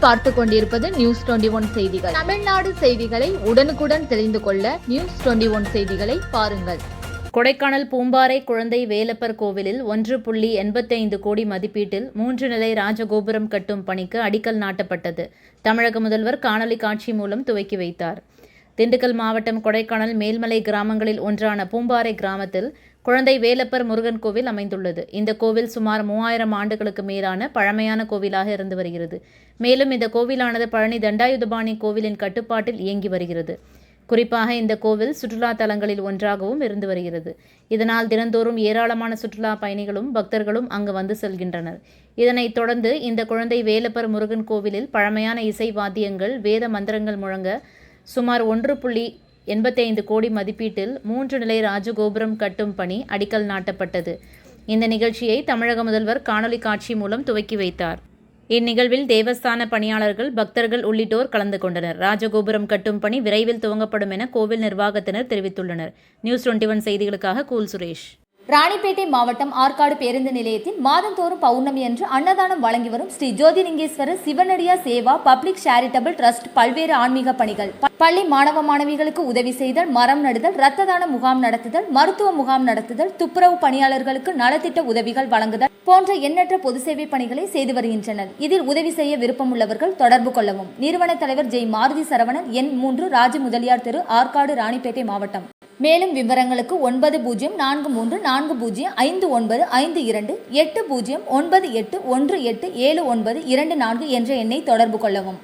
நீங்கள் பார்த்து கொண்டிருப்பது நியூஸ் 21 செய்திகள். தமிழ்நாடு செய்திகளை உடனுக்குடன் தெரிந்து கொள்ள நியூஸ் 21 செய்திகளை பாருங்கள். கொடைக்கானல் பூம்பாறை குழந்தை வேலப்பர் கோவிலில் 1.85 கோடி மதிப்பீட்டில் 3 நிலை ராஜகோபுரம் கட்டும் பணிக்கு அடிக்கல் நாட்டப்பட்டது. தமிழக முதல்வர் காணொலி காட்சி மூலம் துவக்கி வைத்தார். திண்டுக்கல் மாவட்டம் கொடைக்கானல் மேல்மலை கிராமங்களில் ஒன்றான பூம்பாறை கிராமத்தில் குழந்தை வேலப்பர் முருகன் கோவில் அமைந்துள்ளது. இந்த கோவில் சுமார் 3000 ஆண்டுகளுக்கு மேலான பழமையான கோவிலாக இருந்து வருகிறது. மேலும் இந்த கோவிலானது பழனி தண்டாயுதபாணி கோவிலின் கட்டுப்பாட்டில் இயங்கி வருகிறது. குறிப்பாக இந்த கோவில் சுற்றுலா தலங்களில் ஒன்றாகவும் இருந்து வருகிறது. இதனால் தினந்தோறும் ஏராளமான சுற்றுலா பயணிகளும் பக்தர்களும் அங்கு வந்து செல்கின்றனர். இதனைத் தொடர்ந்து இந்த குழந்தை வேலப்பர் முருகன் கோவிலில் பழமையான இசை வாத்தியங்கள், வேத மந்திரங்கள் முழங்க சுமார் 1.85 கோடி மதிப்பீட்டில் 3 நிலை ராஜகோபுரம் கட்டும் பணி அடிக்கல் நாட்டப்பட்டது. இந்த நிகழ்ச்சியை தமிழக முதல்வர் காணொலி காட்சி மூலம் துவக்கி வைத்தார். இந்நிகழ்வில் தேவஸ்தான பணியாளர்கள், பக்தர்கள் உள்ளிட்டோர் கலந்து கொண்டனர். ராஜகோபுரம் கட்டும் பணி விரைவில் துவங்கப்படும் என கோவில் நிர்வாகத்தினர் தெரிவித்துள்ளனர். நியூஸ் 21 செய்திகளுக்காக கூல் சுரேஷ். ராணிப்பேட்டை மாவட்டம் ஆற்காடு பேருந்து நிலையத்தில் மாதந்தோறும் பௌர்ணமி அன்று அன்னதானம் வழங்கி வரும் Sri Jothilingeswarar சிவனடியா Seva public charitable trust பல்வேறு ஆன்மீக பணிகள், பள்ளி மாணவ மாணவிகளுக்கு உதவி செய்தல், மரம் நடுதல், இரத்த தான முகாம் நடத்துதல், மருத்துவ முகாம் நடத்துதல், துப்புரவு பணியாளர்களுக்கு நலத்திட்ட உதவிகள் வழங்குதல் போன்ற எண்ணற்ற பொது சேவை பணிகளை செய்து வருகின்றனர். இதில் உதவி செய்ய விருப்பமுள்ளவர்கள் தொடர்பு கொள்ளவும். நிறுவன தலைவர் ஜெய் மாருதி சரவணன், எண் 3, ராஜ முதலியார் தெரு, ஆற்காடு, ராணிப்பேட்டை மாவட்டம். மேலும் விவரங்களுக்கு 9040405952 80981879 என்ற எண்ணை தொடர்பு கொள்ளவும்.